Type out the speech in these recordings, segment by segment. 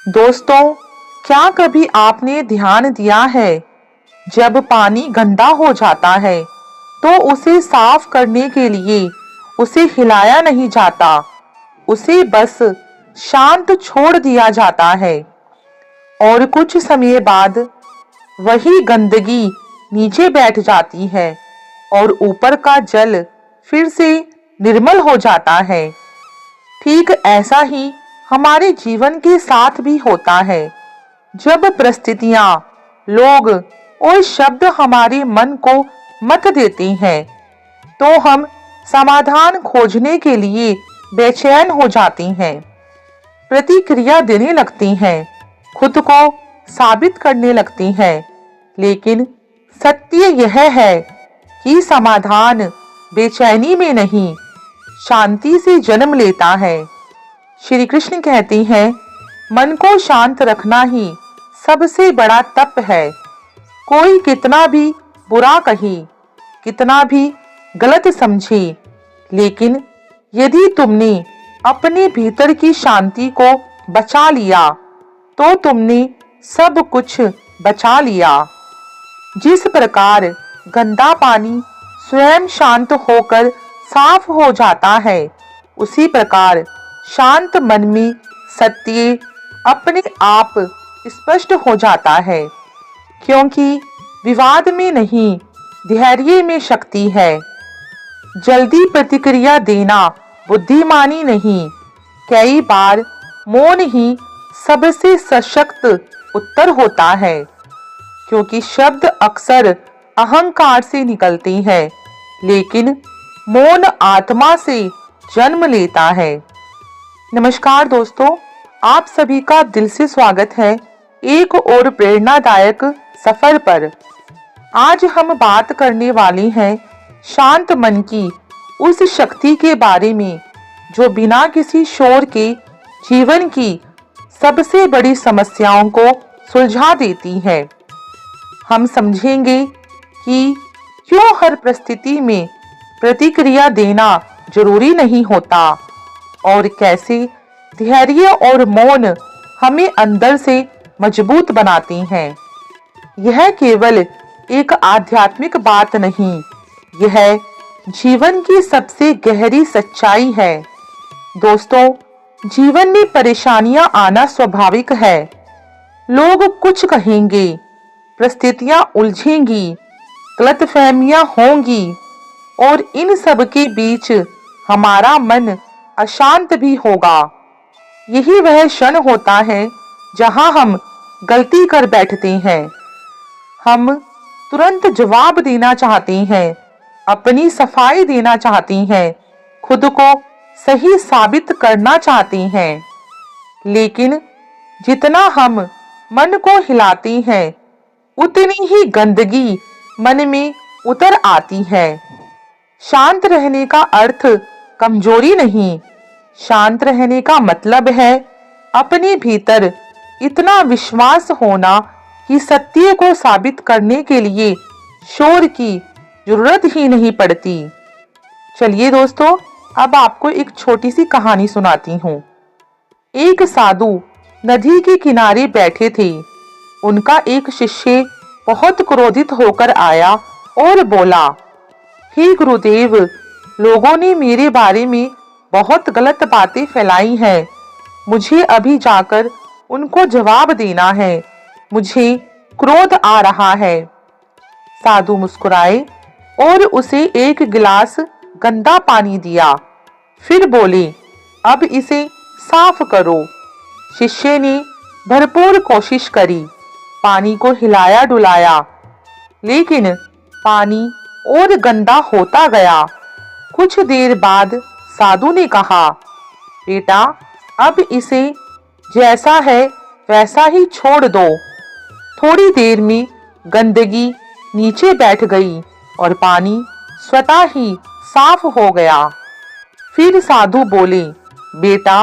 दोस्तों, क्या कभी आपने ध्यान दिया है, जब पानी गंदा हो जाता है तो उसे साफ करने के लिए उसे हिलाया नहीं जाता, उसे बस शांत छोड़ दिया जाता है और कुछ समय बाद वही गंदगी नीचे बैठ जाती है और ऊपर का जल फिर से निर्मल हो जाता है। ठीक ऐसा ही हमारे जीवन के साथ भी होता है। जब परिस्थितियां, लोग और शब्द हमारे मन को मत देते हैं, तो हम समाधान खोजने के लिए बेचैन हो जाते हैं, प्रतिक्रिया देने लगते हैं, खुद को साबित करने लगते हैं। लेकिन सत्य यह है कि समाधान बेचैनी में नहीं, शांति से जन्म लेता है। श्री कृष्ण कहते हैं, मन को शांत रखना ही सबसे बड़ा तप है। कोई कितना भी बुरा कहे, कितना भी गलत समझे, लेकिन यदि तुमने अपने भीतर की शांति को बचा लिया तो तुमने सब कुछ बचा लिया। जिस प्रकार गंदा पानी स्वयं शांत होकर साफ हो जाता है, उसी प्रकार शांत मन में सत्य अपने आप स्पष्ट हो जाता है, क्योंकि विवाद में नहीं, धैर्य में शक्ति है। जल्दी प्रतिक्रिया देना बुद्धिमानी नहीं, कई बार मौन ही सबसे सशक्त उत्तर होता है, क्योंकि शब्द अक्सर अहंकार से निकलते हैं, लेकिन मौन आत्मा से जन्म लेता है। नमस्कार दोस्तों, आप सभी का दिल से स्वागत है एक और प्रेरणादायक सफर पर। आज हम बात करने वाले हैं शांत मन की उस शक्ति के बारे में जो बिना किसी शोर के जीवन की सबसे बड़ी समस्याओं को सुलझा देती है। हम समझेंगे कि क्यों हर परिस्थिति में प्रतिक्रिया देना जरूरी नहीं होता और कैसे धैर्य और मौन हमें अंदर से मजबूत बनाती हैं। यह केवल एक आध्यात्मिक बात नहीं, यह जीवन की सबसे गहरी सच्चाई है। दोस्तों, जीवन में परेशानियां आना स्वाभाविक है। लोग कुछ कहेंगे, परिस्थितियां उलझेंगी, गलतफहमियां होंगी और इन सब के बीच हमारा मन अशांत भी होगा। यही वह क्षण होता है जहां हम गलती कर बैठते हैं। हम तुरंत जवाब देना चाहते हैं, अपनी सफाई देना चाहते हैं, खुद को सही साबित करना चाहते हैं। लेकिन जितना हम मन को हिलाते हैं, उतनी ही गंदगी मन में उतर आती है। शांत रहने का अर्थ कमजोरी नहीं, शांत रहने का मतलब है अपने भीतर इतना विश्वास होना कि सत्य को साबित करने के लिए शोर की जरूरत ही नहीं पड़ती। चलिए दोस्तों, अब आपको एक छोटी सी कहानी सुनाती हूँ। एक साधु नदी के किनारे बैठे थे। उनका एक शिष्य बहुत क्रोधित होकर आया और बोला, हे गुरुदेव, लोगों ने मेरे बारे में बहुत गलत बातें फैलाई हैं। मुझे अभी जाकर उनको जवाब देना है। मुझे क्रोध आ रहा है। साधु मुस्कुराए और उसे एक गिलास गंदा पानी दिया। फिर बोले, अब इसे साफ करो। शिष्य ने भरपूर कोशिश करी, पानी को हिलाया डुलाया, लेकिन पानी और गंदा होता गया। कुछ देर बाद साधु ने कहा, बेटा, अब इसे जैसा है वैसा ही छोड़ दो। थोड़ी देर में गंदगी नीचे बैठ गई और पानी स्वतः ही साफ हो गया। फिर साधु बोले, बेटा,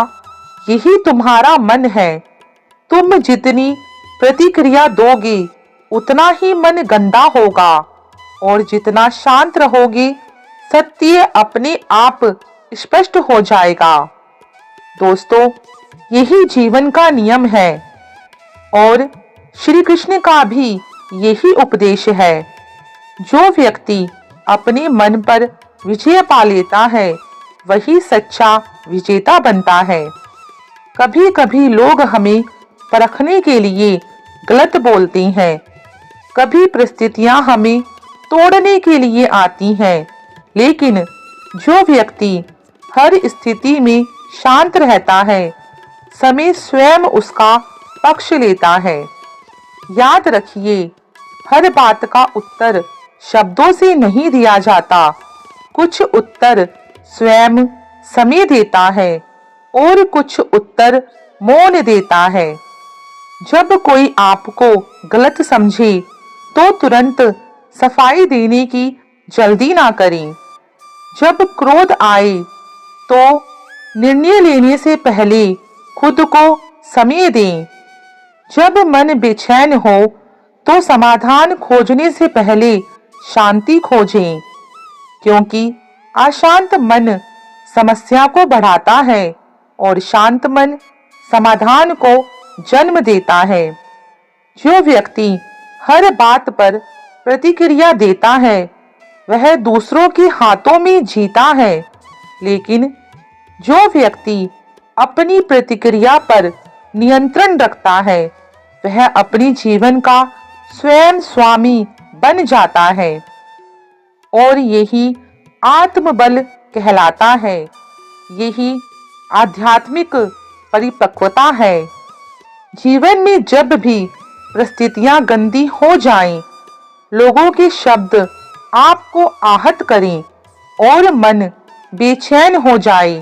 यही तुम्हारा मन है। तुम जितनी प्रतिक्रिया दोगे उतना ही मन गंदा होगा और जितना शांत रहोगे सत्य अपने आप स्पष्ट हो जाएगा। दोस्तों, यही जीवन का नियम है। और श्री कृष्ण का भी यही उपदेश है। जो व्यक्ति अपने मन पर विजय पा लेता है वही सच्चा विजेता बनता है। कभी कभी लोग हमें परखने के लिए गलत बोलते हैं, कभी परिस्थितियां हमें तोड़ने के लिए आती हैं, लेकिन जो व्यक्ति हर स्थिति में शांत रहता है, समय स्वयं उसका पक्ष लेता है। याद रखिए, हर बात का उत्तर शब्दों से नहीं दिया जाता, कुछ उत्तर स्वयं समय देता है और कुछ उत्तर मौन देता है। जब कोई आपको गलत समझे तो तुरंत सफाई देने की जल्दी ना करें। जब क्रोध आए तो निर्णय लेने से पहले खुद को समय दें। जब मन बेचैन हो तो समाधान खोजने से पहले शांति खोजें, क्योंकि अशांत मन समस्या को बढ़ाता है और शांत मन समाधान को जन्म देता है। जो व्यक्ति हर बात पर प्रतिक्रिया देता है वह दूसरों के हाथों में जीता है, लेकिन जो व्यक्ति अपनी प्रतिक्रिया पर नियंत्रण रखता है वह अपने जीवन का स्वयं स्वामी बन जाता है। और यही आत्मबल कहलाता है, यही आध्यात्मिक परिपक्वता है। जीवन में जब भी परिस्थितियां गंदी हो जाएं, लोगों के शब्द आपको आहत करें और मन बेचैन हो जाए,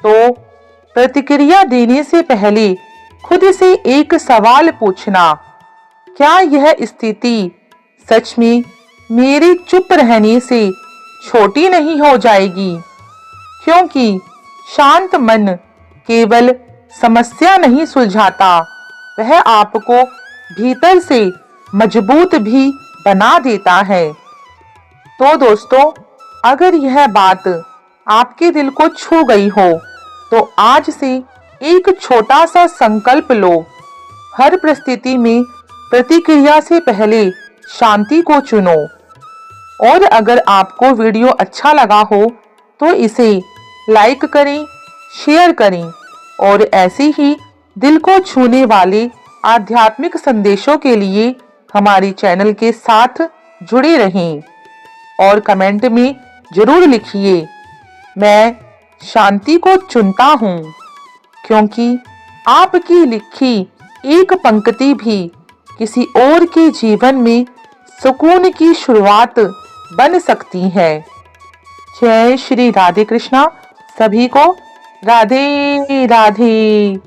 तो प्रतिक्रिया देने से पहले खुद से एक सवाल पूछना, क्या यह स्थिति सच में मेरे चुप रहने से छोटी नहीं हो जाएगी? क्योंकि शांत मन केवल समस्या नहीं सुलझाता, वह आपको भीतर से मजबूत भी बना देता है। तो दोस्तों, अगर यह बात आपके दिल को छू गई हो तो आज से एक छोटा सा संकल्प लो। हर परिस्थिति में प्रतिक्रिया से पहले शांति को चुनो। और अगर आपको वीडियो अच्छा लगा हो तो इसे लाइक करें, शेयर करें और ऐसे ही दिल को छूने वाले आध्यात्मिक संदेशों के लिए हमारे चैनल के साथ जुड़े रहें। और कमेंट में जरूर लिखिए, मैं शांति को चुनता हूँ, क्योंकि आपकी लिखी एक पंक्ति भी किसी और के जीवन में सुकून की शुरुआत बन सकती है। जय श्री राधे कृष्णा। सभी को राधे राधे।